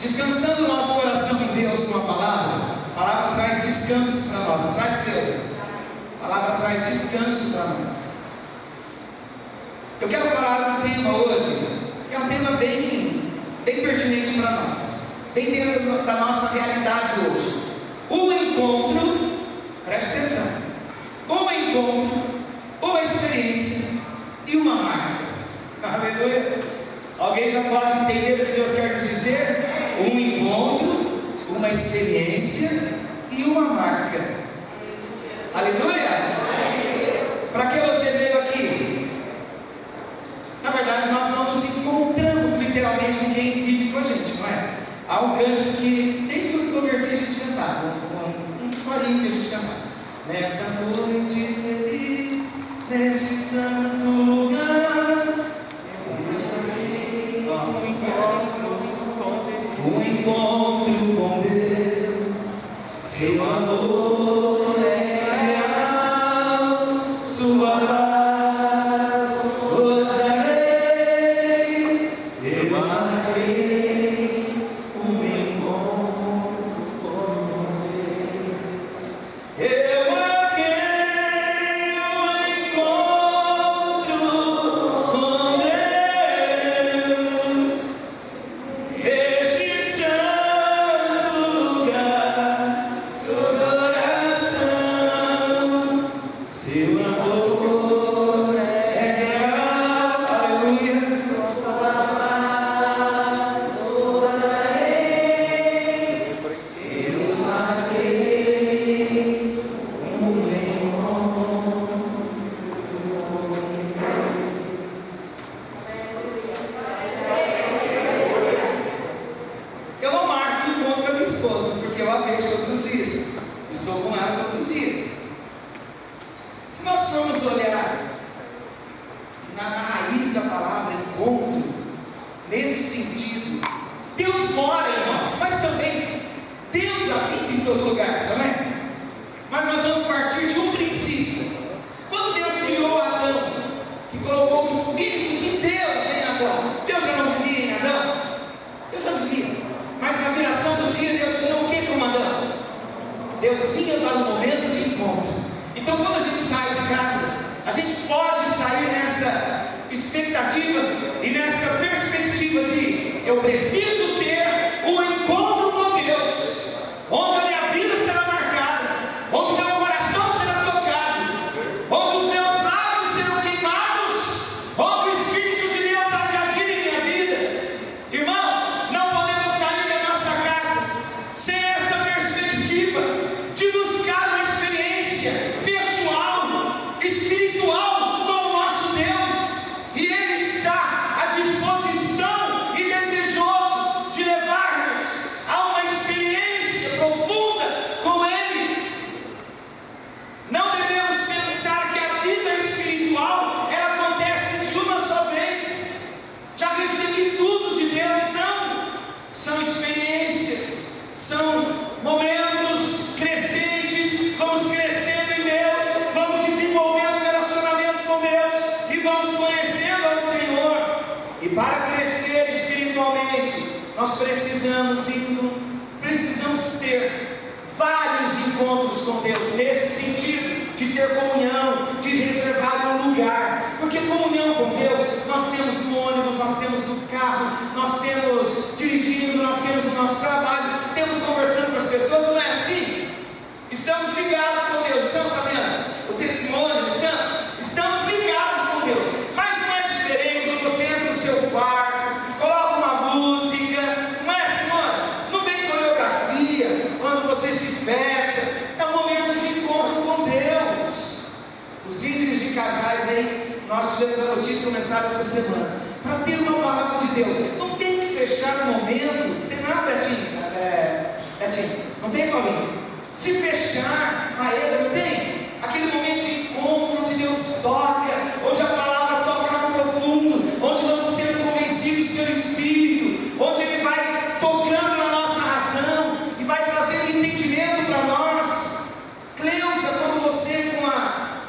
descansando o nosso coração em Deus com a palavra. A palavra traz descanso para nós, não traz, Cleusa? A palavra traz descanso para nós. Eu quero falar um tema hoje, que é um tema bem pertinente para nós, bem dentro da nossa realidade hoje. Um encontro, preste atenção, um encontro, uma experiência e uma marca. Aleluia! Alguém já pode entender o que Deus quer nos dizer? Um encontro, uma experiência e uma marca. Aleluia! Para que você veio aqui? Na verdade, nós não nos encontramos literalmente com quem vive com a gente, não é? Há um cântico que, desde que eu me converti, a gente cantava, um corinho que a gente cantava. Nesta noite feliz, neste santo lugar, um encontro com Deus, seu amor é real, sua paz gozarei, eu marquei um encontro com Deus, eu marquei um encontro com Deus. Este santo lugar de oração, seu amor é real, aleluia. Eu marquei um encontro. Eu não marco o encontro com a minha esposa, porque eu a vejo todos os dias. Estou com ela todos os dias. Se nós formos olhar na raiz da palavra encontro, nesse sentido, Deus mora em nós, mas também Deus habita em todo lugar, não é? Mas nós vamos partir de um princípio. Quando Deus criou Adão, que colocou o Espírito de Deus em Adão, Deus já não vivia em Adão? Deus já vivia. Mas na viração do dia, Deus tinha o que com Adão? Deus vinha para um momento de encontro. Então, quando a gente sai de casa, a gente pode sair nessa expectativa e nessa perspectiva de eu preciso ter um encontro com Deus, onde a minha vida será marcada, onde o meu coração será tocado, onde os meus lábios serão queimados, onde o Espírito de Deus há de agir em minha vida. Irmãos, não podemos sair da nossa casa sem essa perspectiva de buscar uma experiência pessoal, espiritual com o nosso Deus, e Ele está à disposição e desejoso de levar-nos a uma experiência profunda com Ele. Não devemos pensar que a vida espiritual ela acontece de uma só vez. Já recebi tudo de Deus, não. São experiências, são momentos crescentes, vamos crescendo em Deus, vamos desenvolvendo um relacionamento com Deus e vamos conhecendo ao Senhor. E para crescer espiritualmente, nós precisamos ter vários encontros com Deus, nesse sentido de ter comunhão, de reservar um lugar, porque comunhão com Deus nós temos no ônibus, nós temos no carro, nós temos dirigindo, nós temos no nosso trabalho, temos conversando com as pessoas, não é assim? Estamos ligados com Deus, estamos sabendo o testemunho, estamos ligados com Deus, mas não é diferente quando você entra no seu quarto, coloca uma música, não é, Simone? Não vem coreografia, quando você se fecha, é um momento de encontro com Deus. Os líderes de casais aí, nós tivemos a notícia começar essa semana, para ter uma palavra de Deus, não tem que fechar o momento, tem nada, Betinho, não tem, Paulinho? Se fechar, Maeda, não tem? Aquele momento de encontro, onde Deus toca, onde a palavra toca lá no profundo, onde vamos sendo convencidos pelo Espírito, onde Ele vai tocando na nossa razão e vai trazendo entendimento para nós. Cleusa, quando você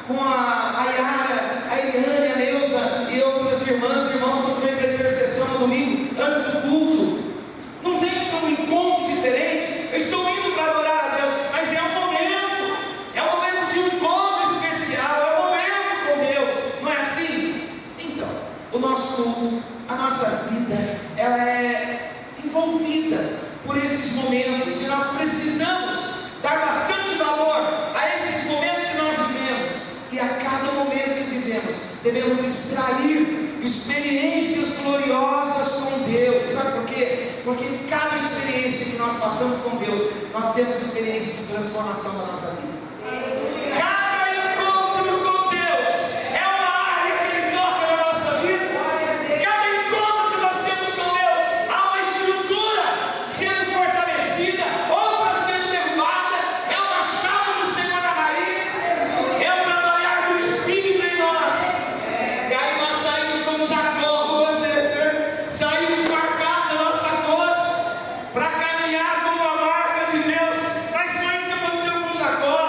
com a Ayara, a Eliane, a Neuza e outras irmãs e irmãos, quando vem para a intercessão no domingo, antes do culto, não vem esses momentos, e nós precisamos dar bastante valor a esses momentos que nós vivemos, e a cada momento que vivemos, devemos extrair experiências gloriosas com Deus. Sabe por quê? Porque em cada experiência que nós passamos com Deus, nós temos experiência de transformação da nossa vida. Cada encontro com Deus é uma área que Ele toca na nossa vida. Cada encontro que nós temos com Deus, há uma estrutura sendo fortalecida, outra sendo derrubada, é uma chave do Senhor na raiz, é o trabalhar do Espírito em nós. E aí nós saímos como Jacó, algumas vezes, né? Saímos marcados a nossa coxa para caminhar com uma marca de Deus. Mas foi isso que aconteceu com Jacó.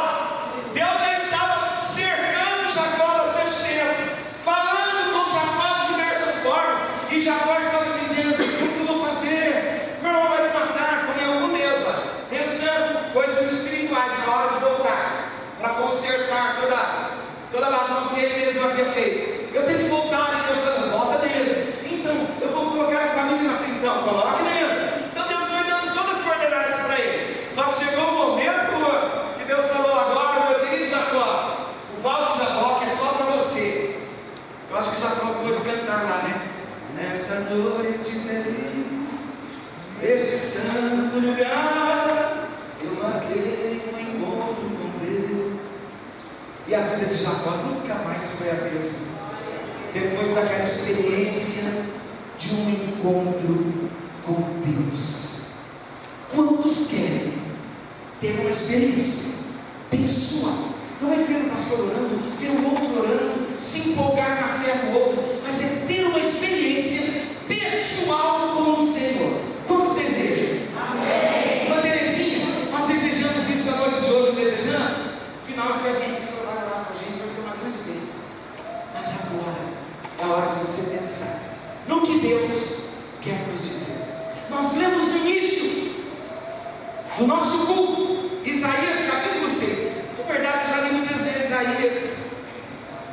Deus já estava cercando Jacó há bastante tempo, falando com Jacó de diversas formas, e Jacó estava dizendo: o que eu vou fazer? Meu irmão vai me matar. Comunhão com Deus, ó, pensando coisas espirituais na hora de voltar para consertar toda a bagunça que ele mesmo havia feito. Eu tenho que voltar, e Deus falando: volta mesmo. Então, eu vou colocar a família na frente. Então, coloque mesmo. Então Deus foi dando todas as coordenadas para ele. Só que chegou um momento que Deus falou: agora, meu querido Jacó, o val de Jaboque é só para você. Eu acho que Jacó pôde cantar lá, né? Nesta noite feliz, neste santo lugar, eu marquei um encontro com Deus. E a vida de Jacó nunca mais foi a mesma, depois daquela experiência de um encontro com Deus. Quantos querem ter uma experiência pessoal? Não é ver o pastor orando, ver o outro orando, se empolgar na fé do outro, mas é ter uma experiência pessoal com o Senhor. Quantos desejam? Amém. Uma Terezinha, nós desejamos isso na noite de hoje, desejamos? Final que vai vir, a pessoa vai orar com a gente, vai ser uma grande bênção. Mas agora é a hora de você pensar no que Deus quer nos dizer. Nós lemos no início do nosso culto, Isaías capítulo 6. De verdade, eu já li muitas vezes Isaías,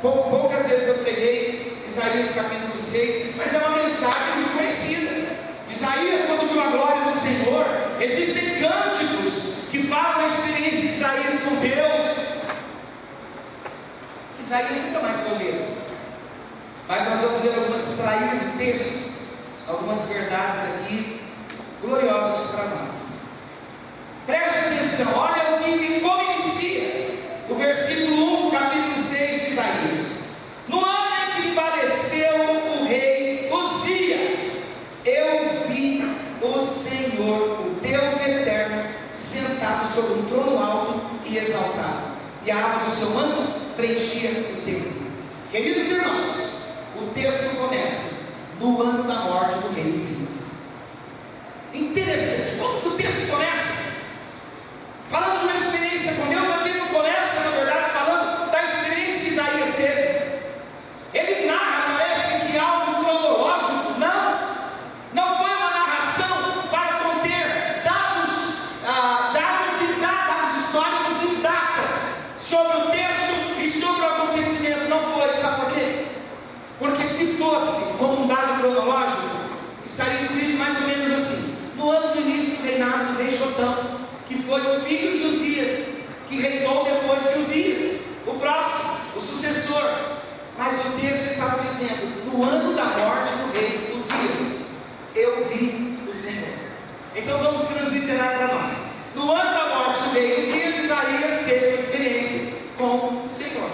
poucas vezes eu preguei Isaías capítulo 6, mas é uma mensagem muito conhecida. Isaías, quando viu a glória do Senhor, existem cânticos que falam da experiência de Isaías com Deus. Isaías nunca mais foi o mesmo, mas nós vamos extrair do texto algumas verdades aqui gloriosas para nós. Preste atenção, olha como inicia o versículo 1 do capítulo 6 de Isaías. No ano em que faleceu o rei Uzias, eu vi o Senhor, o Deus eterno, sentado sobre um trono alto e exaltado, e a aba do seu manto preenchia o templo. Queridos irmãos, o texto começa no ano da morte do rei Uzias. Interessante, como que o texto começa? Falando de uma experiência com Deus, mas ele não começa, na verdade, falando da experiência que Isaías teve. Ele narra, parece que algo cronológico. Não foi uma narração para conter dados históricos e data sobre o texto e sobre o acontecimento. Não foi, sabe por quê? Porque se fosse como um dado cronológico, estaria escrito mais ou menos assim: no ano do início do reinado do rei Jotão, que foi o filho de Uzias, que reinou depois de Uzias, o próximo, o sucessor. Mas o texto estava dizendo: no ano da morte do rei Uzias, eu vi o Senhor. Então vamos transliterar para nós. No ano da morte do rei Uzias, Isaías teve uma experiência com o Senhor.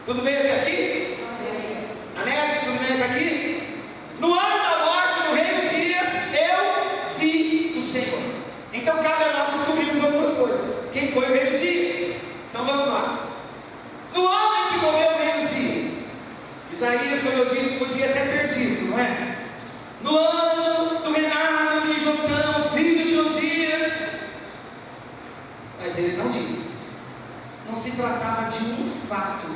Tudo bem até aqui? Amém. Anete, tudo bem até aqui? No ano da morte do rei Uzias, eu vi o Senhor. Então cabe a nós descobrirmos algumas coisas. Quem foi o rei Uzias? Então vamos lá. No ano em que morreu o rei Uzias, Isaías, como eu disse, podia até ter dito, não é? No ano do reinado de Jotão, filho de Uzias. Mas ele não disse. Não se tratava de um fato,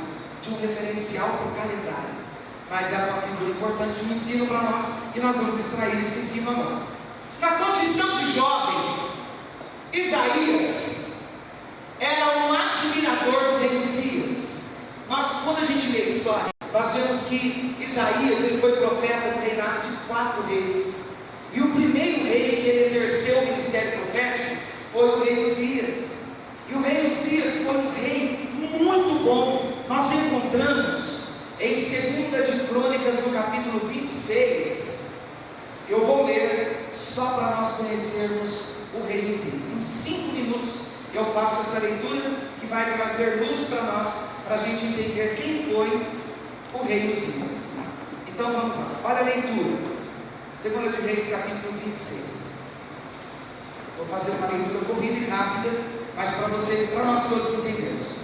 de um referencial para o calendário, mas era uma figura importante de um ensino para nós, e nós vamos extrair esse ensino agora. Na condição de jovem, Isaías era um admirador do rei Uzias. Quando a gente lê a história, nós vemos que Isaías ele foi profeta no reinado de 4 reis. E o primeiro rei que ele exerceu o ministério profético Uzias foi um rei muito bom. Nós encontramos em 2 de Crônicas, no capítulo 26. Eu vou ler só para nós conhecermos o rei Uzias. Em 5 minutos eu faço essa leitura que vai trazer luz para nós, para a gente entender quem foi o rei Uzias. Então vamos lá, olha a leitura, 2 de Reis, capítulo 26. Vou fazer uma leitura corrida e rápida, mas para vocês, para nós todos entendermos.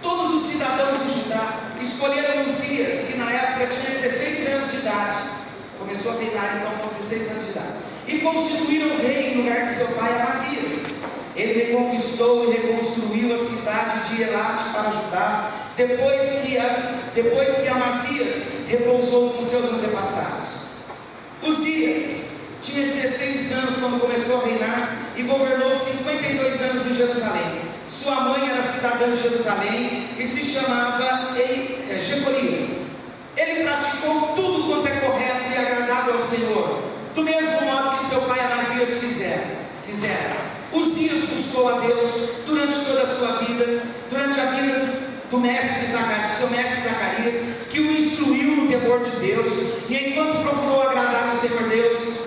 Todos os cidadãos de Judá escolheram Uzias, que na época tinha 16 anos de idade. Começou a reinar então com 16 anos de idade, e constituíram rei em lugar de seu pai Amazias. Ele reconquistou e reconstruiu a cidade de Elate para Judá, depois que Amazias repousou com seus antepassados. Uzias tinha 16 anos quando começou a reinar e governou 52 anos em Jerusalém. Sua mãe era cidadã de Jerusalém e se chamava Jecolias. Ele praticou tudo quanto é correto e agradável ao Senhor, do mesmo modo que seu pai Amazias fizera. Uzias buscou a Deus durante toda a sua vida, durante a vida do seu mestre Zacarias, que o instruiu no temor de Deus, e enquanto procurou agradar o Senhor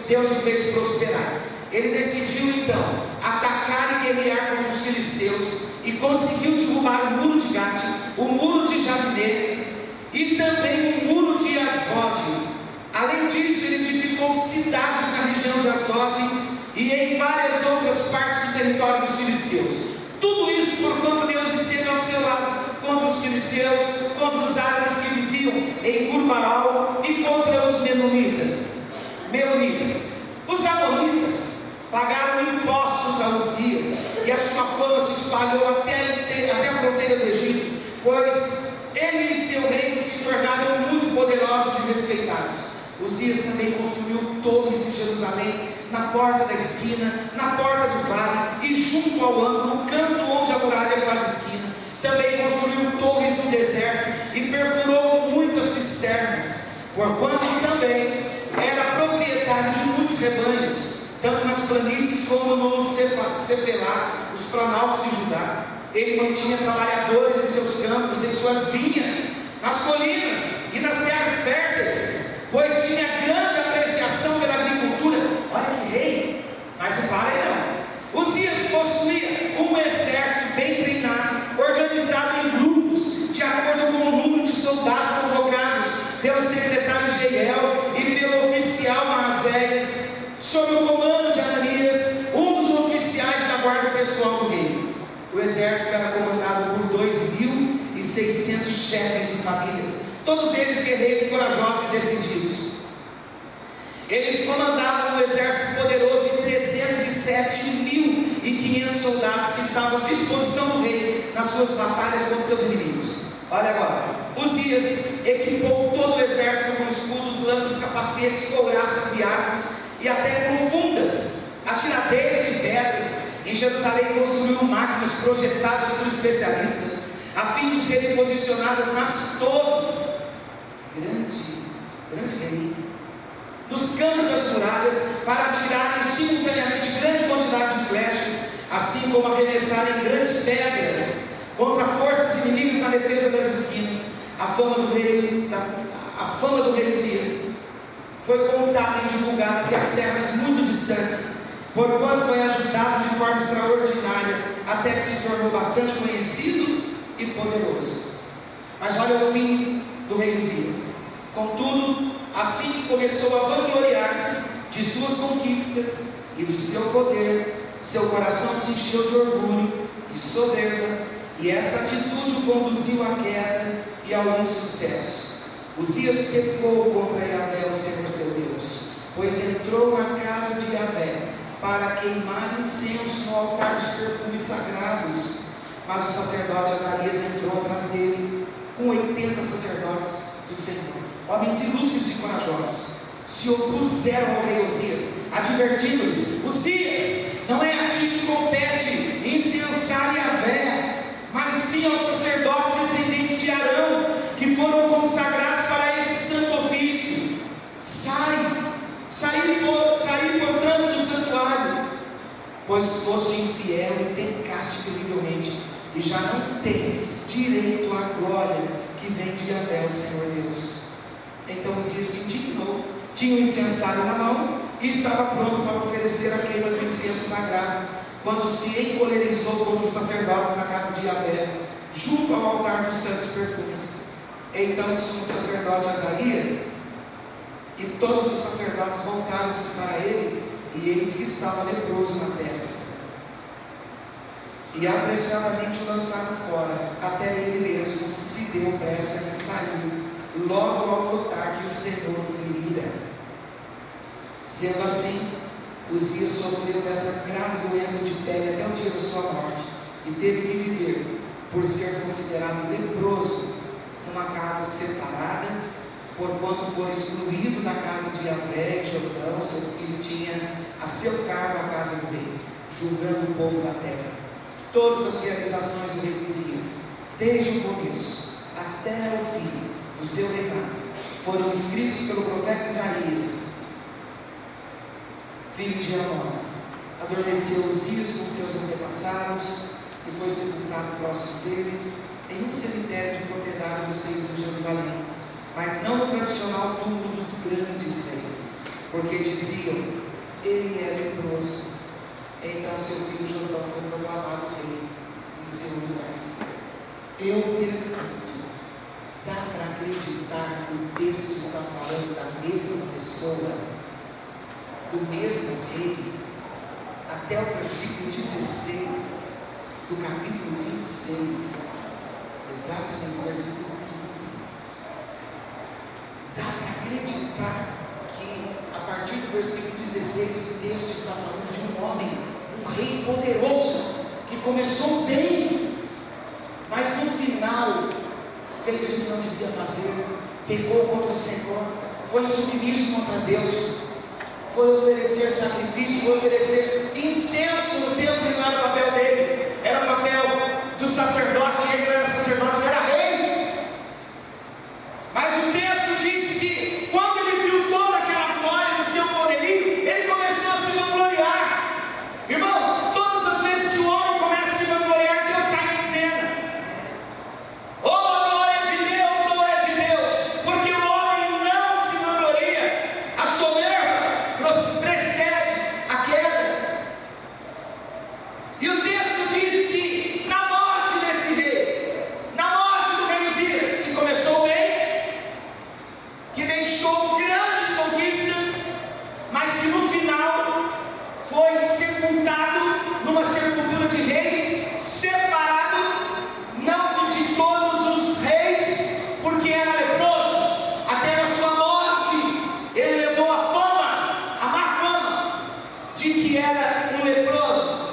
Deus o fez prosperar. Ele decidiu então atacar e guerrear contra os filisteus, e conseguiu derrubar o muro de Gate, o muro de Jabné e também o muro de Asdod. Além disso, ele edificou cidades na região de Asdod e em várias outras partes do território dos filisteus. Tudo isso por quanto Deus esteve ao seu lado contra os filisteus, contra os árabes que viviam em Gurbaal e contra os Meunitas. Os amonitas pagaram impostos a Uzias, e a sua fama se espalhou até a fronteira do Egito, pois ele e seu reino se tornaram muito poderosos e respeitados. Uzias também construiu torres em Jerusalém, na porta da esquina, na porta do vale e junto ao ângulo, no canto onde a muralha faz esquina. Também construiu torres no deserto e perfurou muitas cisternas, porquanto também era proprietário de muitos rebanhos, tanto nas planícies como no Cefelá, os planaltos de Judá. Ele mantinha trabalhadores em seus campos, em suas vinhas, nas colinas e nas terras férteis, pois tinha grande apreciação pela agricultura. Olha que rei, mas não para aí não. Uzias possuía um exército bem treinado, organizado em grupos, de acordo com o número de soldados convocados pelo secretário Jeiel e pelo oficial Maazéias, sob o comando de Ananias, um dos oficiais da guarda pessoal do rei. O exército era comandado por 2.600 chefes de famílias, todos eles guerreiros corajosos e decididos. Eles comandavam um exército poderoso de 307.500 soldados que estavam à disposição do rei nas suas batalhas contra seus inimigos. Olha agora, Uzias equipou todo o exército com escudos, lanças, capacetes, couraças e arcos, e até com fundas, atiradeiras de pedras. Em Jerusalém construiu máquinas projetadas por especialistas, a fim de serem posicionadas nas torres, grande rei, nos cantos das muralhas, para atirarem simultaneamente grande quantidade de flechas, assim como arremessarem grandes pedras contra forças inimigas na defesa das esquinas. A fama do rei Uzias foi contada e divulgada até as terras muito distantes, porquanto foi ajudado de forma extraordinária, até que se tornou bastante conhecido e poderoso. Mas olha o fim do rei Uzias. Contudo, assim que começou a vangloriar-se de suas conquistas e do seu poder, seu coração se encheu de orgulho e soberba, e essa atitude o conduziu à queda e ao insucesso. Uzias pecou contra Yahvé, o Senhor seu Deus, pois entrou na casa de Yahvé para queimar incenso no altar dos perfumes sagrados. Mas o sacerdote Azarias entrou atrás dele com 80 sacerdotes do Senhor, homens ilustres e corajosos. Se opuseram ao rei Uzias, advertindo-lhes: Uzias, não é a ti que compete incensar Yahvé, mas sim aos sacerdotes descendentes de Arão, que foram consagrados para esse santo ofício. Saí portanto do santuário. pois foste infiel e pecaste terrivelmente, e já não tens direito à glória que vem de Yahvé, o Senhor Deus. Então Uzias se indignou, tinha o incensário na mão, e estava pronto para oferecer a queima do incenso sagrado, quando se encolerizou contra os sacerdotes na casa de Yahvé, junto ao altar dos santos perfumes. Então o sumo sacerdote Azarias e todos os sacerdotes voltaram-se para ele, e eis que estava leproso na testa. E apressadamente o lançaram fora, até ele mesmo se deu pressa e saiu, logo ao notar que o Senhor o ferira. Sendo assim, Uzias sofreu dessa grave doença de pele até o dia da sua morte, e teve que viver, por ser considerado leproso, numa casa separada, porquanto foi excluído da casa de Yahvé, e Jotão, seu filho, tinha a seu cargo a casa do rei, julgando o povo da terra. Todas as realizações do rei Uzias, desde o começo até o fim do seu reinado, foram escritos pelo profeta Isaías, filho de Amós. Adormeceu Uzias com seus antepassados e foi sepultado próximo deles, em um cemitério de propriedade dos reis de Jerusalém, mas não no tradicional túmulo dos grandes reis, porque diziam: ele é leproso. Então seu filho Jotão foi proclamado rei em seu lugar. Eu pergunto, dá para acreditar que o texto está falando da mesma pessoa, do mesmo rei, até o versículo 16 do capítulo 26, exatamente o versículo 15. Dá para acreditar que a partir do versículo 16 o texto está falando de um homem, um rei poderoso, que começou bem, mas no final fez o que não devia fazer, pecou contra o Senhor, foi submisso contra Deus, foi oferecer sacrifício, foi oferecer incenso no templo, e não era papel dele, era papel do sacerdote, e ele não era sacerdote, ele era rei. Mas o texto diz que quando ele viu toda aquela glória do seu poderio, ele começou a se vangloriar. Irmãos, todas as vezes que o homem começa a se vangloriar, Deus sai de cena. Ou a glória de Deus, ou é de Deus, porque o homem não se vangloria. A soberba precede a queda. E o texto diz que na morte desse rei, na morte do rei Uzias, que começou bem, que deixou grandes conquistas, mas que no final foi sepultado numa sepultura de reis, separado, não de todos os reis, porque era leproso. Até na sua morte ele levou a fama, a má fama, de que era um leproso.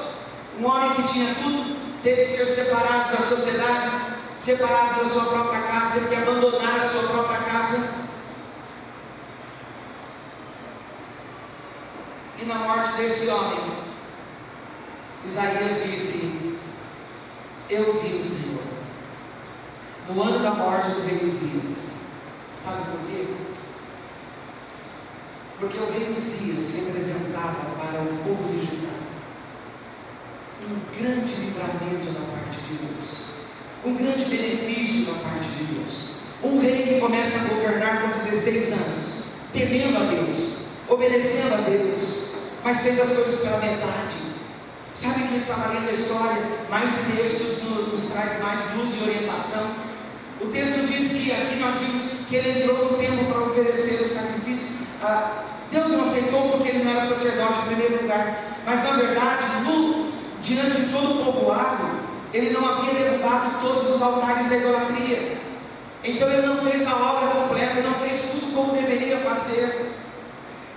Um homem que tinha tudo, teve que ser separado da sociedade, separado da sua própria casa, teve que abandonar a sua própria casa. E na morte desse homem, Isaías disse: eu vi o Senhor no ano da morte do rei Uzias. Sabe por quê? Porque o rei Uzias representava para o povo de Judá um grande livramento da parte de Deus, um grande benefício da parte de Deus. Um rei que começa a governar com 16 anos, temendo a Deus, obedecendo a Deus, mas fez as coisas pela metade. Sabe que estava lendo a história, mais textos nos traz mais luz e orientação. O texto diz que aqui nós vimos que ele entrou no templo para oferecer o sacrifício. Deus não aceitou porque ele não era sacerdote em primeiro lugar, mas na verdade, diante de todo o povoado, ele não havia derrubado todos os altares da idolatria. Então ele não fez a obra completa, não fez tudo como deveria fazer.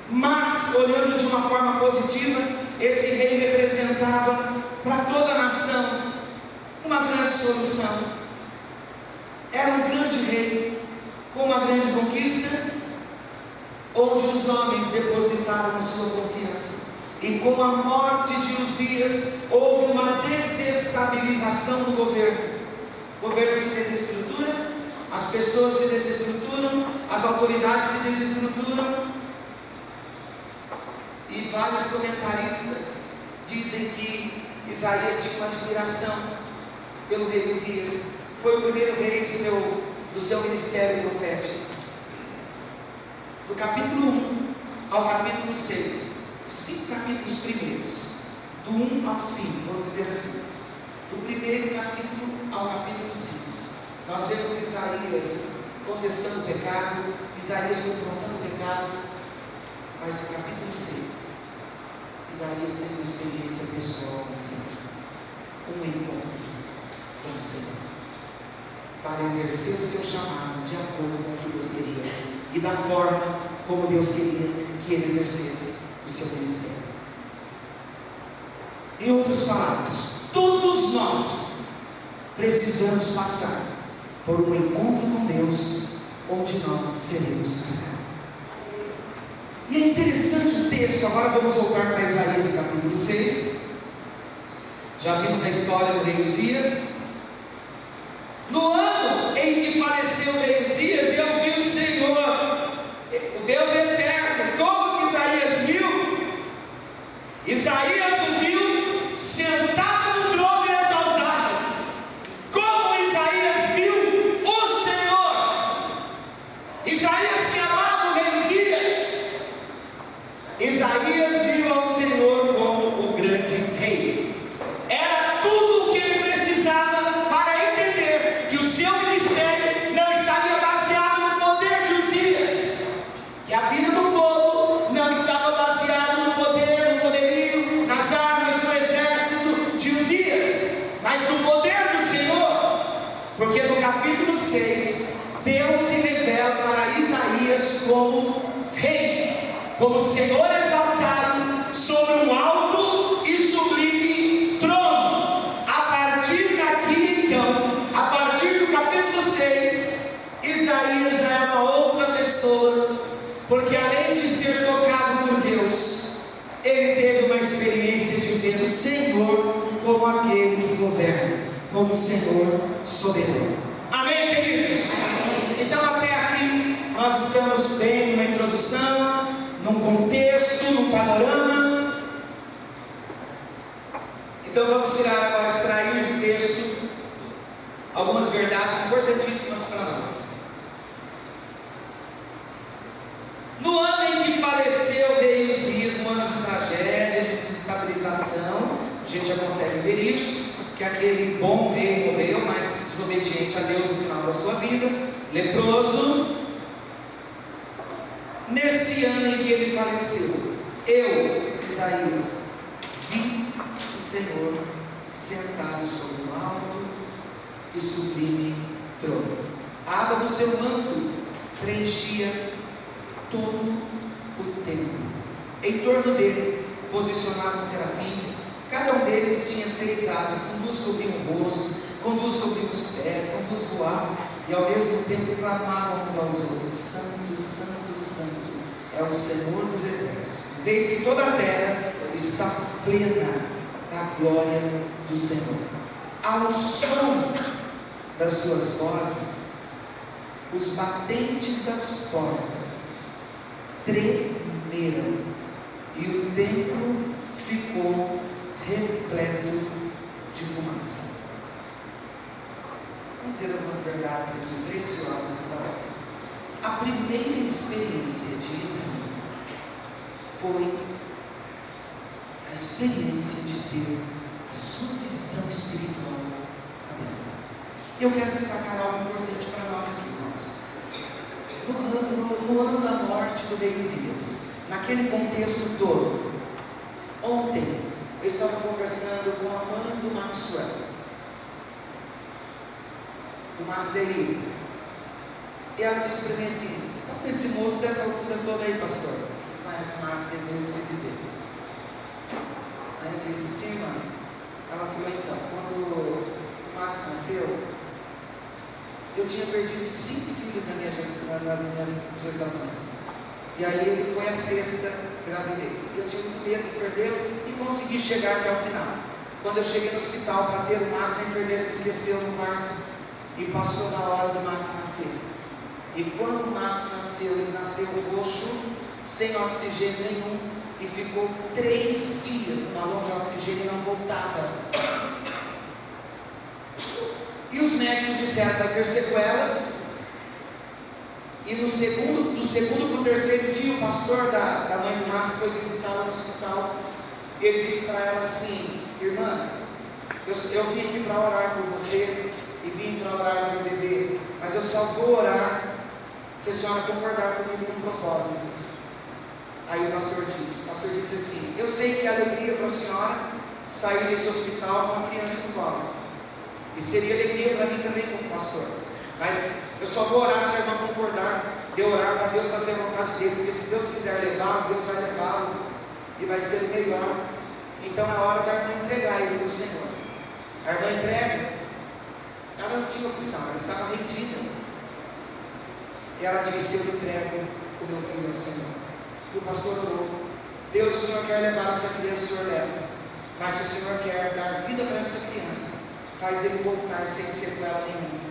Mas, olhando de uma forma positiva, esse rei representava para toda a nação uma grande solução. Era um grande rei, com uma grande conquista, onde os homens depositaram a sua confiança. E com a morte de Uzias, houve uma desestabilização do governo. O governo se desestrutura, as pessoas se desestruturam, as autoridades se desestruturam. E vários comentaristas dizem que Isaías tinha uma admiração pelo rei Uzias. Foi o primeiro rei do seu ministério profético. Do capítulo 1 ao capítulo 6, os 5 capítulos primeiros, do 1 ao 5, vamos dizer assim, do primeiro capítulo ao capítulo 5, nós vemos Isaías contestando o pecado, Isaías confrontando o pecado, mas no capítulo 6, Isaías tem uma experiência pessoal com o Senhor, um encontro com o Senhor, para exercer o seu chamado de acordo com o que Deus queria e da forma como Deus queria que ele exercesse o seu ministério. Em outras palavras, todos nós precisamos passar por um encontro com Deus, onde nós seremos curados. E é interessante o texto. Agora vamos voltar para Isaías capítulo 6. Já vimos a história do rei Uzias. No ano em que faleceu o rei Uzias, eu vi o Senhor, o Deus eterno. Como que Isaías viu? Isaías o viu sentado no trono e exaltado. Como Isaías viu o Senhor? Isaías que amava o rei Uzias, Isaías viu ao Senhor como o grande rei. Era tudo o que ele precisava para entender que o seu ministério não estaria baseado no poder de Uzias, que a vida do povo não estava baseada no poder, no poderio, nas armas do exército de Uzias, mas no poder do Senhor. Porque no capítulo 6, Deus se revela para Isaías como rei, como Senhor exaltado sobre um alto e sublime trono. A partir daqui, então, a partir do capítulo 6, Isaías já é uma outra pessoa, porque além de ser tocado por Deus, ele teve uma experiência de ver o Senhor como aquele que governa, como o Senhor soberano. Amém, queridos? Então até aqui nós estamos bem numa introdução, num contexto, num panorama. Então vamos tirar agora, extrair do texto algumas verdades importantíssimas para nós. No ano em que faleceu o rei Uzias, um ano de tragédia, de desestabilização, a gente já consegue ver isso, que aquele bom rei morreu, mas desobediente a Deus no final da sua vida, leproso. Nesse ano em que ele faleceu, eu, Isaías, vi o Senhor sentado sobre um alto e sublime trono. A aba do seu manto preenchia todo o templo. Em torno dele, posicionados serafins, cada um deles tinha 6 asas, com 2 cobriam o rosto, com 2 cobriam os pés, com 2 voavam, e ao mesmo tempo clamavam uns aos outros: Santo, Santo, Santo é o Senhor dos exércitos. Eis que toda a terra está plena da glória do Senhor. Ao som das suas vozes, os batentes das portas tremeram, e o templo ficou repleto de fumaça. Vamos dizer algumas verdades aqui preciosas para nós. A primeira experiência de Isaías foi a experiência de ter a sua visão espiritual aberta. Eu quero destacar algo importante para nós aqui, irmãos. No ano da morte do rei Uzias, naquele contexto todo, ontem eu estava conversando com a mãe do Maxwell, do Max da Elisa, e ela disse para mim assim: está com esse moço dessa altura toda aí, pastor? Vocês conhecem o Max, depois de vocês dizerem. Aí eu disse: sim, mãe. Ela falou: então, quando o Max nasceu, eu tinha perdido 5 filhos nas minhas gestações. E aí ele foi a 6ª gravidez. Eu tinha muito medo de perdê-lo e consegui chegar até o final. Quando eu cheguei no hospital para ter o Max, a enfermeira me esqueceu no quarto e passou na hora do Max nascer. E quando o Max nasceu, ele nasceu roxo, sem oxigênio nenhum, e ficou 3 dias no balão de oxigênio e não voltava. E os médicos disseram: vai ter sequela. E do segundo para o terceiro dia, o pastor da mãe do Max foi visitá-la no hospital. Ele disse para ela assim: irmã, eu vim aqui para orar por você e vim para orar pelo bebê, mas eu só vou orar se a senhora concordar comigo no propósito. Aí o pastor disse assim: eu sei que é alegria para a senhora sair desse hospital com a criança no colo, e seria alegria para mim também como pastor, mas eu só vou orar se a irmã concordar de orar para Deus fazer a vontade dele, porque se Deus quiser levá-lo, Deus vai levá-lo e vai ser o melhor. Então é hora da irmã entregar ele para o Senhor. A irmã entrega, ela não tinha opção, ela estava rendida. E ela disse: eu entrego o meu filho ao Senhor. E o pastor orou: Deus, se o Senhor quer levar essa criança, o Senhor leva, mas se o Senhor quer dar vida para essa criança, faz ele voltar sem sequela nenhuma.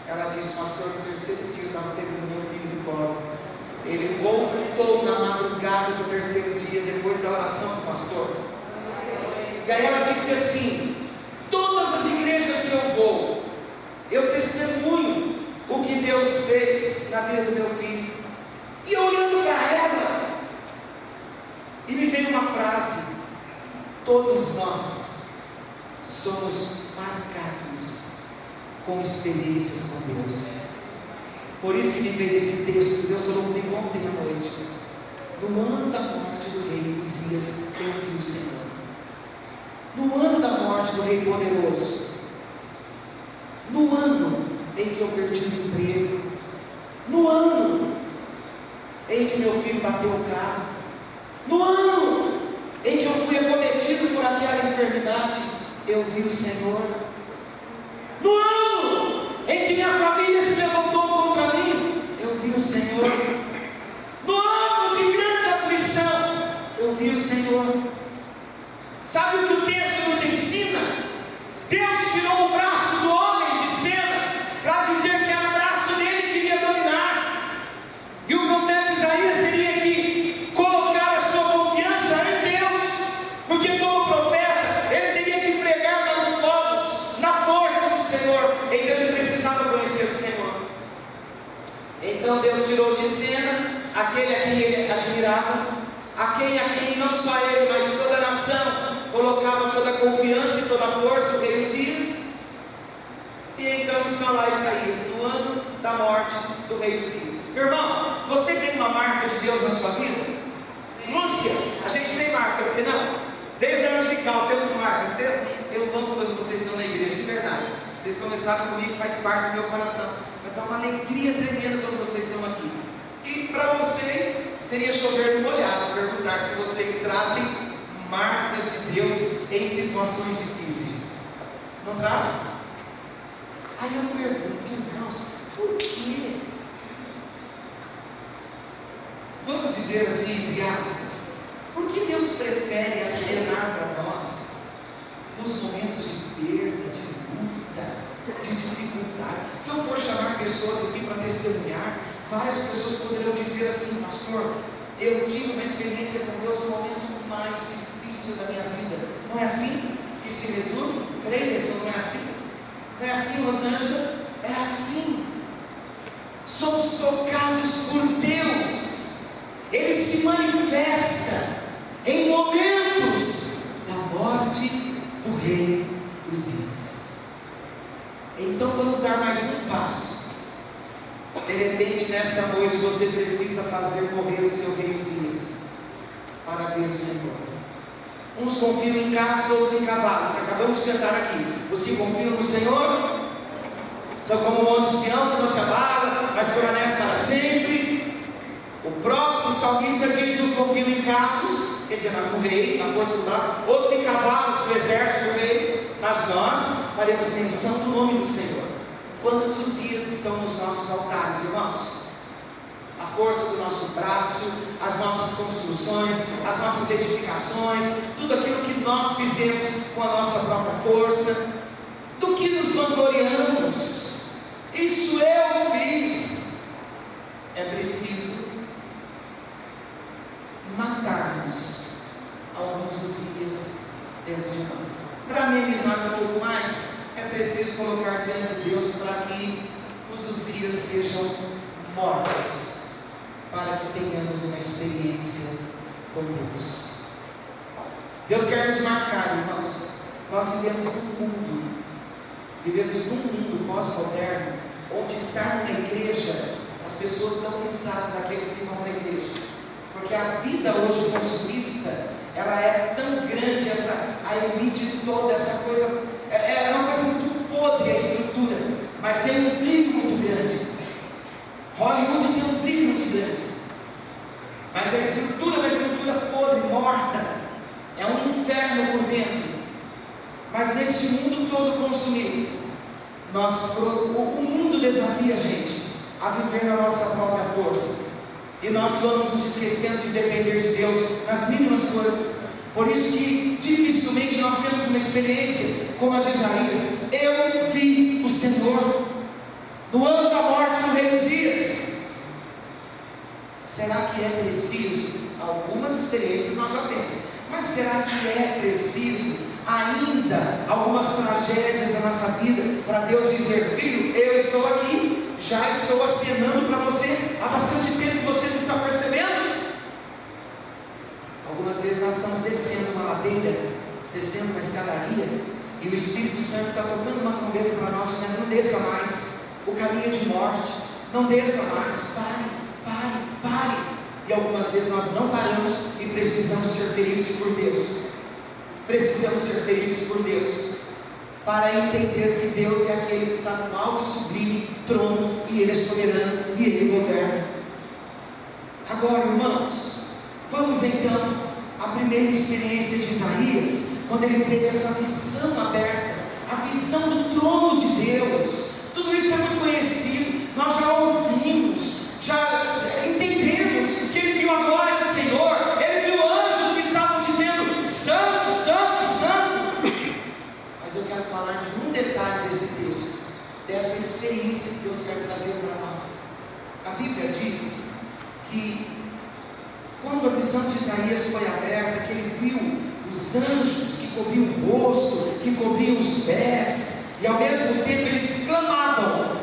Ela disse: pastor, no terceiro dia eu estava pegando meu filho do colo, ele voltou na madrugada do terceiro dia, depois da oração do pastor. E aí ela disse assim: todas as igrejas que eu vou, eu testemunho o que Deus fez na vida do meu filho. E eu olhando para ela, e me veio uma frase: todos nós somos marcados com experiências com Deus. Por isso que me veio esse texto. Deus falou comigo ontem à noite: no ano da morte do rei Uzias, eu vi o Senhor. No ano da morte do rei poderoso, no ano em que eu perdi o emprego, no ano em que meu filho bateu o carro, no ano em que eu fui acometido por aquela enfermidade, eu vi o Senhor. No ano em que minha família se levantou contra mim, eu vi o Senhor. No ano de grande aflição, eu vi o Senhor. Sabe o que o texto nos ensina? Deus tirou o braço do homem de cena para dizer que era o braço dele que iria dominar. E o profeta Isaías teria que colocar a sua confiança em Deus, porque como profeta, ele teria que pregar para os povos na força do Senhor. Então ele precisava conhecer o Senhor. Então Deus tirou de cena aquele a quem ele admirava, a quem não só ele, mas toda a nação colocava toda a confiança e toda a força, o rei Uzias. E então está lá Isaías, no ano da morte do rei Uzias. Meu irmão, você tem uma marca de Deus na sua vida? Lúcia, a gente tem marca, porque não? Desde a musical temos marca, temos? Eu amo quando vocês estão na igreja, de verdade. Vocês começaram comigo, faz parte do meu coração, mas dá uma alegria tremenda quando vocês estão aqui. E para vocês seria chover no molhado perguntar se vocês trazem marcas de Deus em situações difíceis. Não traz? Aí eu pergunto, irmãos, por quê? Vamos dizer assim, entre aspas, por que Deus prefere acenar para nós nos momentos de perda, de luta, de dificuldade? Se eu for chamar pessoas aqui para testemunhar, várias pessoas poderão dizer assim: pastor, eu tive uma experiência com Deus no momento mais difícil da minha vida. Não é assim que se resume? Creia, não é assim? Não é assim, Rosângela? É assim. Somos tocados por Deus. Ele se manifesta em momentos da morte do rei Uzias. Então vamos dar mais um passo. De repente, nesta noite, você precisa fazer morrer o seu rei Uzias para ver o Senhor. Uns confiam em carros, outros em cavalos. Acabamos de cantar aqui. Os que confiam no Senhor são como o monte Sião, que não se abala, mas permanece para sempre. O próprio salmista diz: uns confiam em carros, quer dizer, no rei, na força do braço, outros em cavalos, do exército do rei. Mas nós faremos menção do nome do Senhor. Quantos Uzias estão nos nossos altares, irmãos? A força do nosso braço, as nossas construções, as nossas edificações, tudo aquilo que nós fizemos com a nossa própria força, do que nos vangloriamos. Isso eu fiz. É preciso matarmos dentro de nós. Para amenizar um pouco mais, é preciso colocar diante de Deus para que os Uzias sejam mortos, para que tenhamos uma experiência com Deus. Deus quer nos marcar, irmãos. Nós vivemos num mundo pós-moderno, onde estar na igreja, as pessoas dão risada daqueles que vão na igreja, porque a vida hoje consumista, ela é tão grande, a elite toda, essa coisa, é uma coisa muito podre a estrutura, mas tem um brilho muito grande. Hollywood tem um brilho muito grande, mas a estrutura é uma estrutura podre, morta, é um inferno por dentro. Mas nesse mundo todo consumista, o mundo desafia a gente a viver na nossa própria força, e nós vamos nos esquecendo de depender de Deus nas mínimas coisas. Por isso que dificilmente nós temos uma experiência como a de Isaías. Eu vi o Senhor no ano da morte do rei Uzias. Será que é preciso? Algumas experiências nós já temos, mas será que é preciso ainda algumas tragédias na nossa vida para Deus dizer: filho, eu estou aqui, já estou acenando para você há bastante tempo, você não está percebendo? Algumas vezes nós estamos descendo uma ladeira, descendo uma escadaria, e o Espírito Santo está tocando uma trombeta para nós, dizendo: não desça mais, o caminho é de morte, não desça mais, pare. E algumas vezes nós não paramos e precisamos ser feridos por Deus. Precisamos ser feridos por Deus, para entender que Deus é aquele que está no alto e sublime trono, e Ele é soberano, e Ele governa. Agora, irmãos, vamos então à primeira experiência de Isaías, quando ele teve essa visão aberta, a visão do trono de Deus. Tudo isso é muito conhecido, nós já ouvimos, já entendemos que ele viu a glória do Senhor, ele viu anjos que estavam dizendo: santo, santo, santo. Mas eu quero falar de um detalhe desse texto, dessa experiência que Deus quer trazer para nós. A Bíblia diz que quando a visão de Isaías foi aberta, que ele viu os anjos que cobriam o rosto, que cobriam os pés, e ao mesmo tempo eles clamavam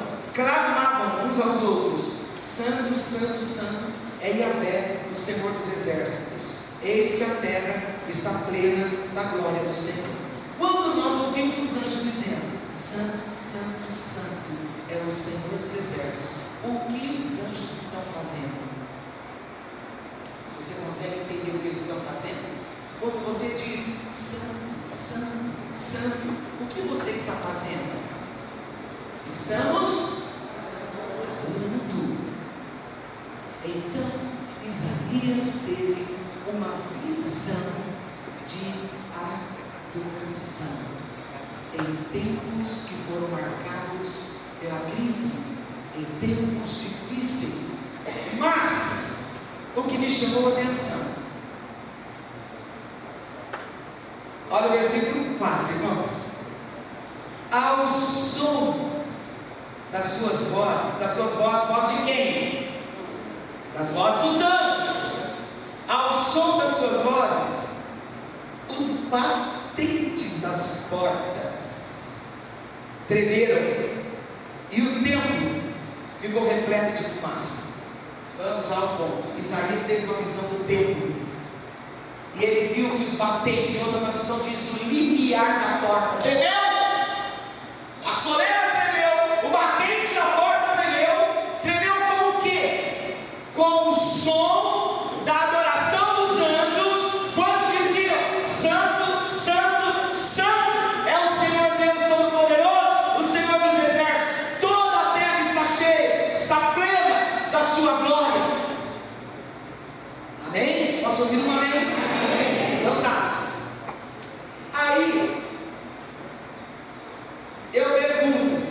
uns aos outros: santo, santo, santo é Yahvé, o Senhor dos exércitos. Eis que a terra está plena da glória do Senhor. Quando nós ouvimos os anjos dizendo: santo, santo, santo é o Senhor dos exércitos, o que os anjos estão fazendo? Você consegue entender o que eles estão fazendo? Quando você diz santo, santo, santo, o que você está fazendo? Estamos adorando. Então Isaías teve uma visão de adoração em tempos que foram marcados pela crise, em tempos difíceis. Mas o que me chamou a atenção, olha o versículo 4, irmãos: ao som das suas vozes, voz de quem? Das vozes dos anjos. Ao som das suas vozes, os batentes das portas tremeram, e o templo ficou repleto de fumaça. Vamos ao ponto. Isaías teve uma visão do templo, e ele viu que os batentes, em outra tradução diz o limiar da porta, tremeu, a soleira tremeu, o batente da porta tremeu com o quê? Com o som da adoração dos anjos, quando diziam: santo, santo, santo é o Senhor Deus Todo-Poderoso, o Senhor dos exércitos, toda a terra está cheia, está plena da sua glória. Amém? Posso ouvir um amém? Então tá. Aí eu pergunto,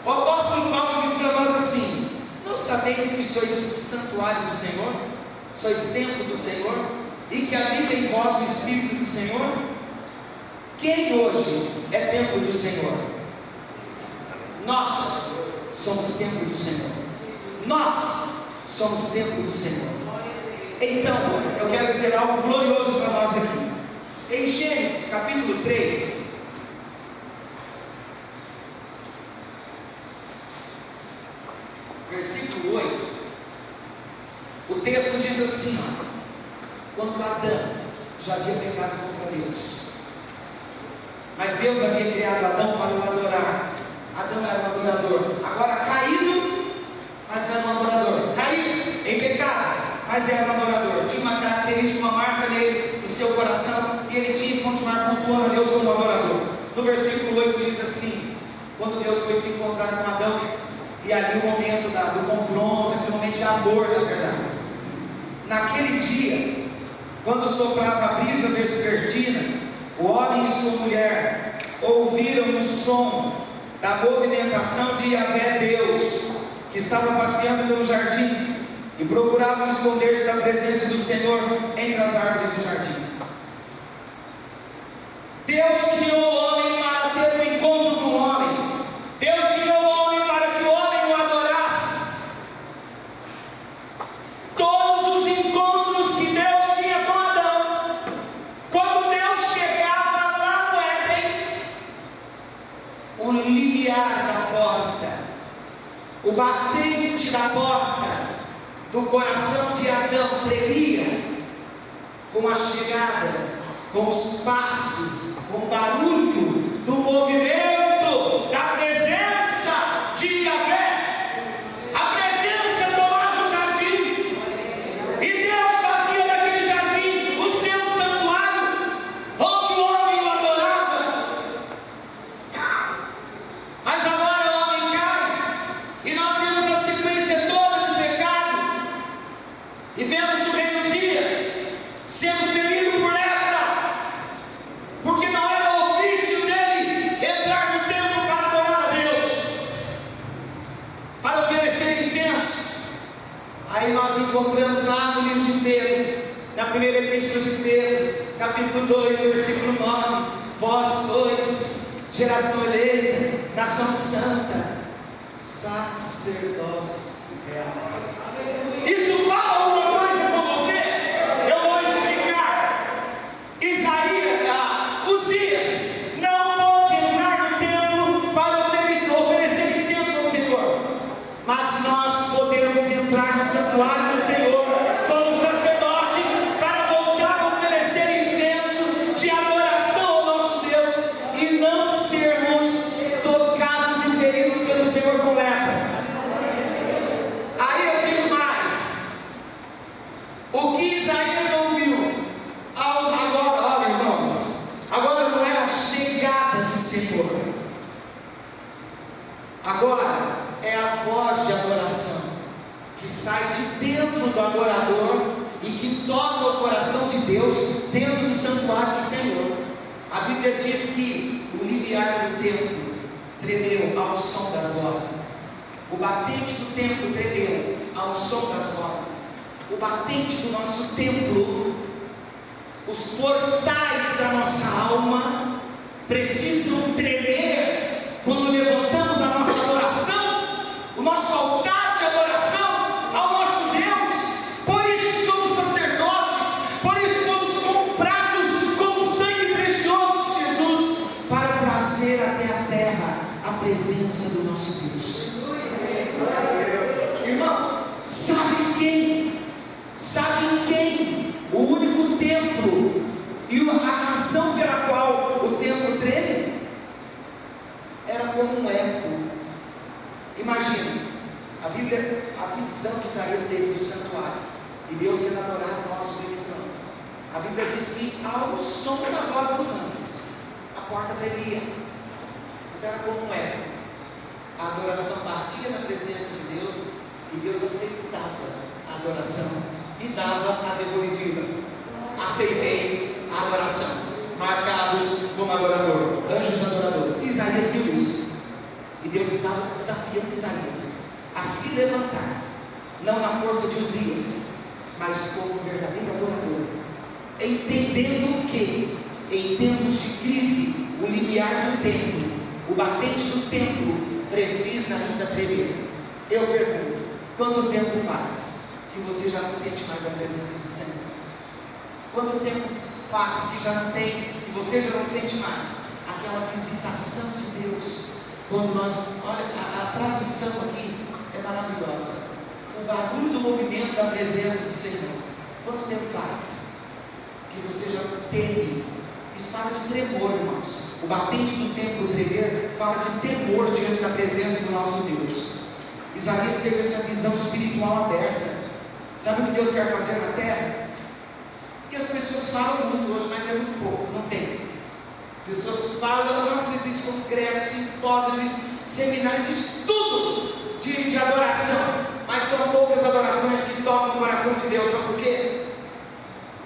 o apóstolo Paulo diz para nós assim: não sabeis que sois santuário do Senhor, sois templo do Senhor, e que habita em vós o Espírito do Senhor? Quem hoje é templo do Senhor? Nós somos templo do Senhor. Nós somos templo do Senhor. Então, eu quero dizer algo glorioso para nós aqui. Em Gênesis capítulo 3, versículo 8, o texto diz assim: quando Adão já havia pecado contra Deus, mas Deus havia criado Adão para o adorar. Adão era um adorador, agora caído, mas era um adorador. Caído em pecado, mas era um adorador. Tinha uma característica, uma marca nele, no seu coração, e ele tinha que continuar cultuando a Deus como adorador. No versículo 8 diz assim: quando Deus foi se encontrar com Adão, e ali o momento do confronto, aquele momento de amor, na verdade. Naquele dia, quando soprava a brisa vespertina, o homem e sua mulher ouviram o som da movimentação de Yahvé Deus, que estava passeando pelo jardim, e procuravam esconder-se da presença do Senhor entre as árvores do jardim. Deus criou o homem para ter um encontro com o homem. Deus criou o homem para que o homem o adorasse. Todos os encontros que Deus tinha com Adão, quando Deus chegava lá no Éden, o limiar da porta, o batente da porta do coração de Adão tremia com a chegada, com os passos, com o barulho do movimento da presença de Yahvé. A presença tomava o jardim, e Deus fazia daquele jardim o seu santuário, onde o homem o adorava. Mas agora o homem cai, e nós vemos a sequência toda de pecado, e vemos o rei Uzias sendo ferido por lepra, porque não era o ofício dele entrar no templo para adorar a Deus, para oferecer incenso. Aí nós encontramos lá no livro de Pedro, na primeira epístola de Pedro, capítulo 2, versículo 9: vós sois geração eleita, nação santa, sacerdócio real. Isso fala alguma coisa com você? Eu vou explicar. Uzias não pôde entrar no templo para oferecer incenso ao Senhor, mas nós podemos entrar no santuário do Senhor como sacerdotes para voltar a oferecer incenso de adoração ao nosso Deus e não sermos tocados e feridos pelo Senhor com lepra. Aí eu digo mais: o que Isaías ouviu agora, olha irmãos, agora não é a chegada do Senhor, agora é a voz de adoração que sai de dentro do adorador e que toca o coração de Deus dentro do santuário do Senhor. A Bíblia diz que o limiar do templo tremeu ao som das vozes, o batente do templo tremeu ao som das vozes, o batente do nosso templo, os portais da nossa alma precisam tremer quando levantamos a nossa adoração, o nosso altar de adoração ao nosso Deus. Por isso somos sacerdotes, por isso fomos comprados com o sangue precioso de Jesus, para trazer até a terra a presença do nosso Deus. Irmãos, sabem quem? O único templo e a razão pela qual o templo treme era como um eco. Imagina a Bíblia, a visão que Isaías teve do santuário e Deus sendo adorado no alto sublime trono. A Bíblia diz que ao som da voz dos anjos a porta tremia. Então era como um eco. A adoração batia na presença de Deus e Deus aceitava a adoração e dava a devolutiva. Aceitei a adoração, marcados como adorador, anjos adoradores. Isaías viu isso, e Deus estava desafiando Isaías a se levantar, não na força de Uzias, mas como verdadeiro adorador, entendendo que em tempos de crise, o limiar do templo, o batente do templo precisa ainda tremer. Eu pergunto: quanto tempo faz que você já não sente mais a presença do Senhor? Quanto tempo faz que já não tem, que você já não sente mais, aquela visitação de Deus. Quando nós, olha, a tradução aqui é maravilhosa. O barulho do movimento da presença do Senhor. Quanto tempo faz que você já teme? Isso fala de tremor, irmãos. O batente do templo tremer fala de temor diante da presença do nosso Deus. Isaías teve essa visão espiritual aberta. Sabe o que Deus quer fazer na terra? E as pessoas falam muito hoje, mas é muito pouco, não tem. As pessoas falam, nossa, existe congresso, simpósio, existe seminário, existe tudo de adoração, mas são poucas adorações que tocam o coração de Deus. Sabe por quê?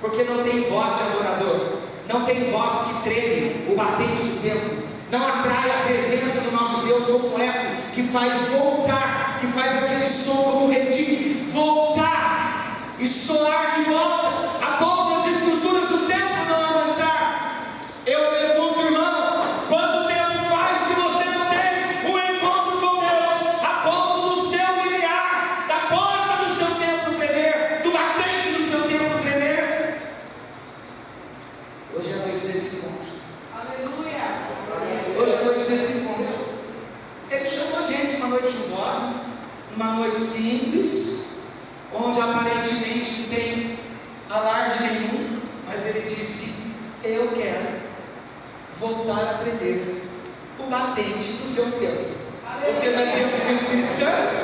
Porque não tem voz de adorador, não tem voz que treme o batente do templo, não atrai a presença do nosso Deus como um eco, que faz voltar, que faz aquele som como um redil, voltar e soar de volta, a ponto das estruturas do templo não aguentar. Eu pergunto, irmão, quanto tempo faz que você não tem um encontro com Deus, a ponto do seu limiar, da porta do seu templo tremer, do batente do seu templo tremer? Hoje é a noite desse encontro. Aleluia! Hoje é a noite desse encontro. Ele chamou a gente uma noite chuvosa, uma noite simples, onde aparentemente não tem alarde nenhum, mas ele disse: eu quero voltar a aprender o batente do seu templo. Você não é templo do Espírito Santo?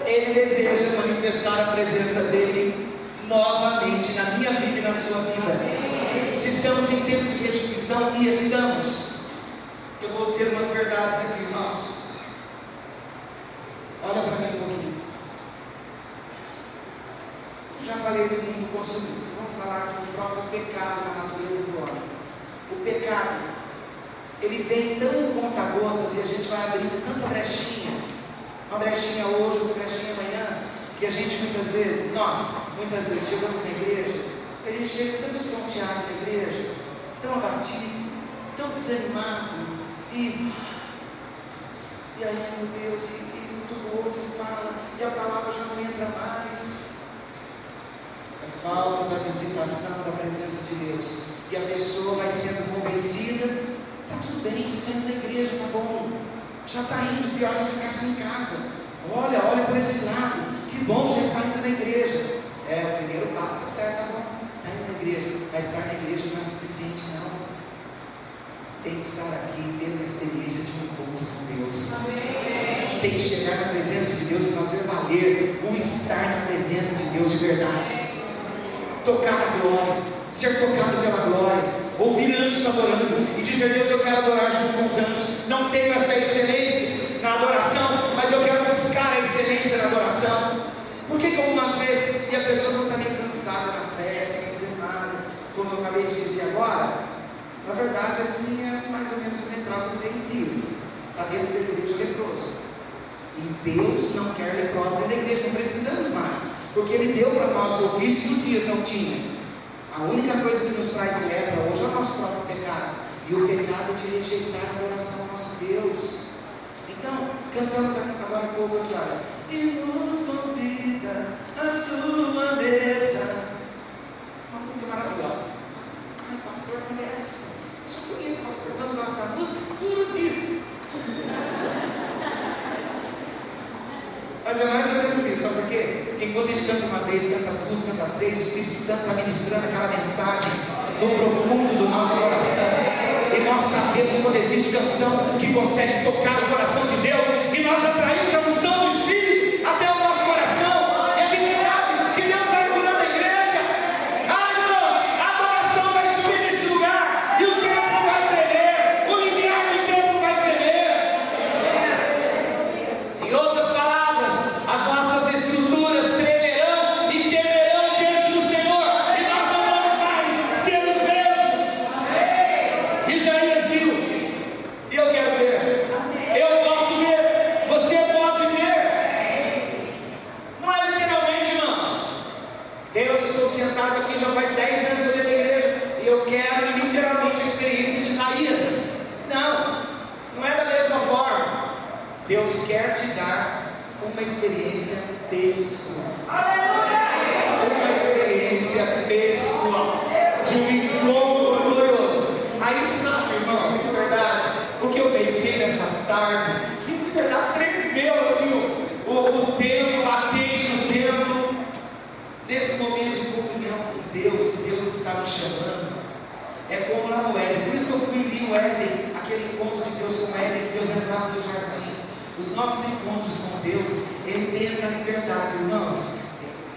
Ele deseja manifestar a presença dele novamente na minha vida e na sua vida. Se estamos em tempo de restituição, e estamos, eu vou dizer umas verdades aqui, irmãos. Olha para mim um pouquinho. Eu já falei do mundo consumista. Vamos falar do próprio pecado na natureza do homem. O pecado, ele vem tão em conta-gotas, e a gente vai abrindo tanta brechinha, uma brechinha hoje, uma brechinha amanhã, que a gente muitas vezes chegamos na igreja, e a gente chega tão estonteado na igreja, tão abatido, tão desanimado, e aí, meu Deus, o outro fala, e a palavra já não entra mais. É falta da visitação da presença de Deus, e a pessoa vai sendo convencida. Está tudo bem, você está indo na igreja, tá bom, já está indo, pior se ficar assim em casa. Olha por esse lado, que bom, já está indo na igreja. O primeiro passo está certo, tá bom, está indo na igreja, mas estar na igreja não é suficiente, não. Tem que estar aqui e ter uma experiência de um encontro com Deus. Amém. Tem que chegar na presença de Deus e fazer valer o estar na presença de Deus de verdade. Tocar a glória, ser tocado pela glória, ouvir anjos adorando e dizer: Deus, eu quero adorar junto com os anjos. Não tenho essa excelência na adoração, mas eu quero buscar a excelência na adoração. Por que algumas vezes, e a pessoa não está meio cansada na fé, sem dizer nada, como eu acabei de dizer agora? Na verdade, assim é mais ou menos o retrato do rei Uzias. Está dentro da igreja leproso. E Deus não quer leprosos dentro da igreja, não precisamos mais, porque Ele deu para nós o ofício que Uzias não tinha. A única coisa que nos traz lepra hoje é o nosso próprio pecado, e o pecado é de rejeitar a adoração ao nosso Deus. Então, cantamos agora há pouco aqui, olha: e nos convida à sua mesa. Uma música maravilhosa. Ai, pastor, conhece? Eu já conheço, pastor, quando gosta da música, furo disso. Mas é mais ou menos isso, sabe por quê? Porque enquanto a gente canta uma vez, canta duas, canta três, o Espírito Santo está ministrando aquela mensagem no profundo do nosso coração. E nós sabemos quando existe canção que consegue tocar o coração de Deus, e nós atraímos a unção do Espírito até o nosso coração, e a gente sabe que Deus vai cuidar da igreja. Ai, irmãos, a adoração vai subir nesse lugar, e o templo vai tremer, o limiar do templo vai tremer. Em outras palavras, as nossas estruturas tremerão e temerão diante do Senhor, e nós não vamos mais ser os mesmos. Isaías viu, e eu quero ver. Eu posso ver, você pode ver. Não é literalmente, irmãos. Deus, estou sentado aqui já faz 10 anos dentro da igreja, e eu quero literalmente a experiência de Isaías. Não é da mesma forma. Deus quer te dar uma experiência pessoal. Uma experiência experiência pessoal de um encontro glorioso. Aí sabe, irmãos, de verdade, o que eu pensei nessa tarde, que de verdade tremeu assim o templo, batente no templo, nesse momento de comunhão com Deus, que Deus está nos chamando. É como lá no Éden, por isso que eu fui li o Éden, aquele encontro de Deus com o Éden, que Deus entrava no jardim. Os nossos encontros com Deus, Ele tem essa liberdade, irmãos.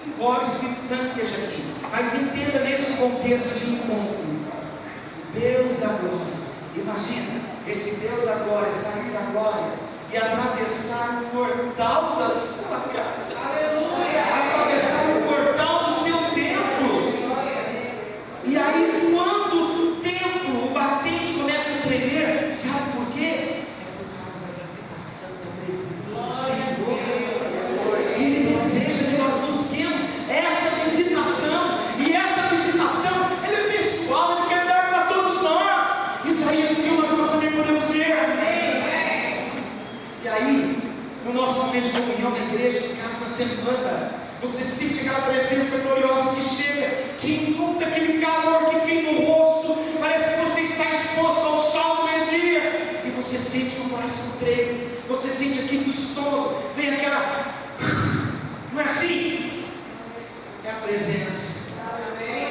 Embora o Espírito Santo esteja aqui, mas entenda nesse contexto de encontro, Deus da glória. Imagina, esse Deus da glória sair da glória e atravessar o portal da sua casa, atravessar o portal do seu templo. E aí, quando o templo, o batente começa a tremer, sabe por quê? É por causa da visitação, da presença do Senhor. E Ele deseja que nós busquemos essa visitação, e essa visitação, ela é pessoal, Ele quer dar para todos nós. Isaías viu, mas nós também podemos ver. E aí, no nosso momento de comunhão na igreja, em casa, na semana, você sente aquela presença gloriosa que chega, que inunda aquele calor que queima o rosto, parece que você está exposto ao sol do meio-dia, e você sente que o coração treme, você sente aqui que o estômago vem aquela, não é assim? É a presença,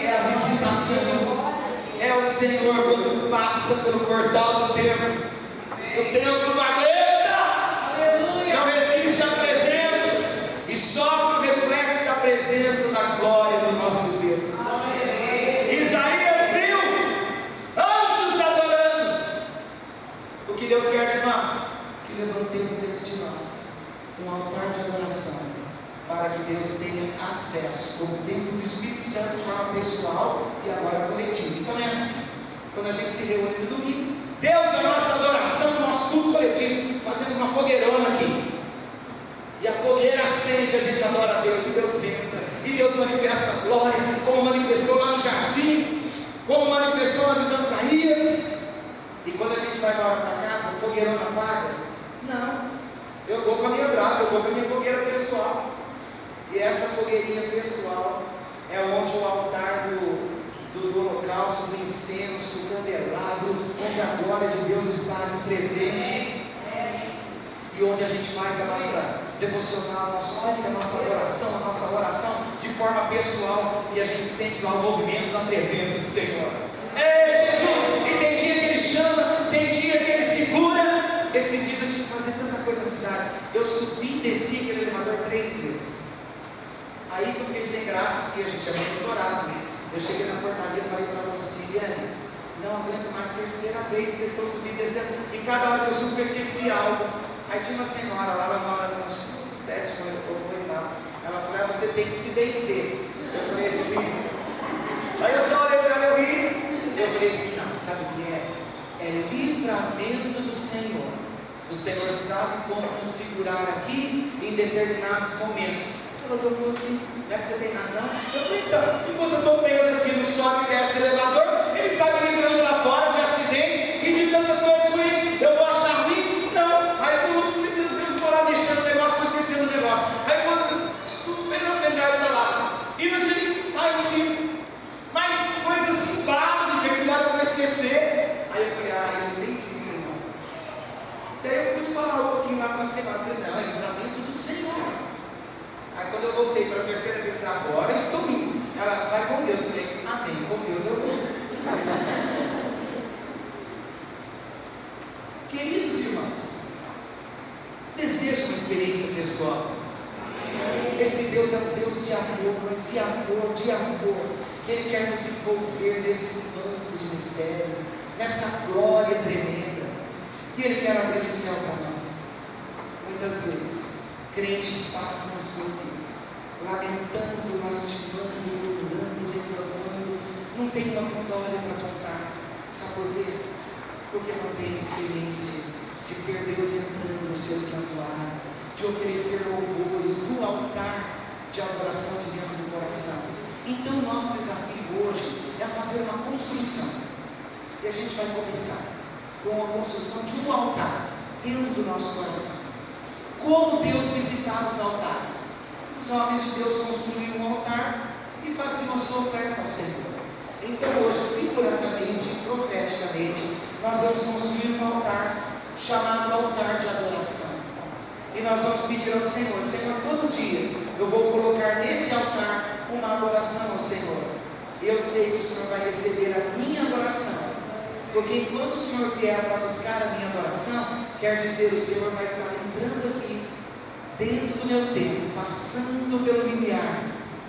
é a visitação, é o Senhor quando passa pelo portal do templo. O templo não aguenta, não resiste à presença, e sofre o reflexo da presença, da glória do nosso Deus. Isaías viu anjos adorando. O que Deus quer de nós? Que levantemos dentro de nós um altar de adoração, para que Deus tenha acesso, como dentro do Espírito Santo, de forma pessoal e agora coletiva. Então é assim, quando a gente se reúne no domingo, Deus é a nossa adoração, o nosso culto coletivo. Fazemos uma fogueirona aqui, e a fogueira acende, a gente adora a Deus, e Deus senta, e Deus manifesta a glória, como manifestou lá no jardim, como manifestou na visão de Isaías. E quando a gente vai embora para casa, a fogueirona apaga? Não, eu vou com a minha brasa, eu vou com a minha fogueira pessoal. E essa fogueirinha pessoal é onde o altar do holocausto, do incenso, o candelabro, onde a glória de Deus está presente, e onde a gente faz a nossa devocional, a nossa adoração, a nossa oração de forma pessoal, e a gente sente lá o movimento da presença do Senhor. Ei, Jesus! E tem dia que Ele chama, tem dia que Ele segura. Esses dias eu tinha que fazer tanta coisa na cidade, eu subi e desci aquele elevador 3 vezes. Aí eu fiquei sem graça, porque a gente é monitorado, né? Eu cheguei na portaria e falei para a moça assim: Liane, não aguento mais, terceira vez que eu estou subindo e descendo, e cada hora que eu subo eu esqueci algo. Aí tinha uma senhora lá na hora, acho que no 7º ou 8º, ela falou: você tem que se benzer. Eu falei assim, aí eu só olhei para ela e ri. Eu falei assim: não, sabe o que é? É livramento do Senhor. O Senhor sabe como nos segurar aqui em determinados momentos. Ela falou assim: não é que você tem razão? Eu falei: então, enquanto eu estou preso aqui no sobe e desce elevador, Ele está me livrando lá fora de acidentes e de tantas coisas ruins. Eu vou achar ruim? Não. Aí por último, meu Deus, vou lá deixando o negócio, estou esquecendo o negócio. Aí quando o pendrive está lá, e não sei, está lá em cima, mas coisa assim básica que não era para esquecer. Aí eu falei: eu entendi, Senhor. Daí eu pude falar um pouquinho lá para a semana. Eu falei: não, é livramento do Senhor. Aí quando eu voltei para a terceira vez, agora eu estou indo. Ela: vai com Deus. Eu falei: amém, com Deus eu vou. Queridos irmãos, deseja uma experiência pessoal. Esse Deus é um Deus de amor, mas de amor, que Ele quer nos envolver nesse manto de mistério, nessa glória tremenda, e Ele quer abrir o céu para nós. Muitas vezes crentes passam a sua vida lamentando, lastimando, murmurando, reclamando, não tem uma vitória para contar. Sabe por quê? Porque não tem experiência de ver Deus entrando no seu santuário, de oferecer louvores no altar de adoração de dentro do coração. Então o nosso desafio hoje é fazer uma construção, e a gente vai começar com a construção de um altar dentro do nosso coração. Como Deus visitava os altares? Os homens de Deus construíam um altar e faziam a sua oferta ao Senhor. Então hoje, figuradamente, profeticamente, nós vamos construir um altar chamado altar de adoração. E nós vamos pedir ao Senhor: Senhor, todo dia eu vou colocar nesse altar uma adoração ao Senhor. Eu sei que o Senhor vai receber a minha adoração, porque enquanto o Senhor vier para buscar a minha adoração, quer dizer, o Senhor vai estar entrando aqui, dentro do meu templo, passando pelo limiar,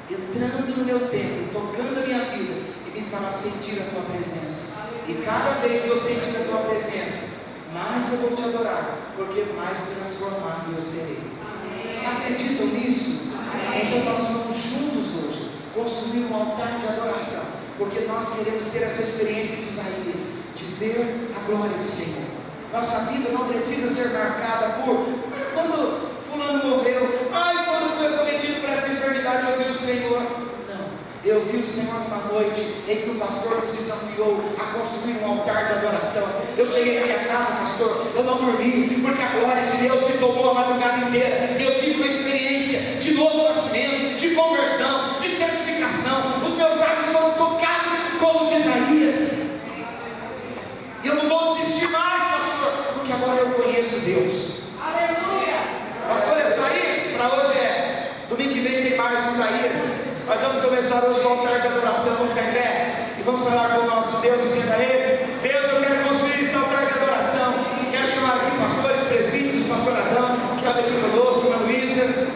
entrando no meu templo, tocando a minha vida, e me fará sentir a tua presença. E cada vez que eu sentir a tua presença, mais eu vou te adorar, porque mais transformado eu serei. Amém. Acreditam nisso? Amém. Então nós vamos juntos hoje construir um altar de adoração, porque nós queremos ter essa experiência de Isaías, de ver a glória do Senhor. Nossa vida não precisa ser marcada por quando fulano morreu, quando foi acometido por essa enfermidade eu vi o Senhor. Eu vi o Senhor numa noite em que o pastor nos desafiou a construir um altar de adoração. Eu cheguei na minha casa, pastor, eu não dormi, porque a glória de Deus me tomou a madrugada inteira. Eu tive uma experiência de novo nascimento, de conversão, de santificação. Os meus olhos foram tocados como de Isaías. E eu não vou desistir mais, pastor, porque agora eu conheço Deus. Aleluia! Pastor, é só isso? Para hoje é. Domingo que vem tem mais de Isaías. Nós vamos começar hoje com o altar de adoração. Vamos ficar em pé e vamos falar com o nosso Deus, dizendo a Ele: Deus, eu quero construir esse altar de adoração. Quero chamar aqui pastores, presbíteros, pastor Adão, que está aqui conosco, a Luísa.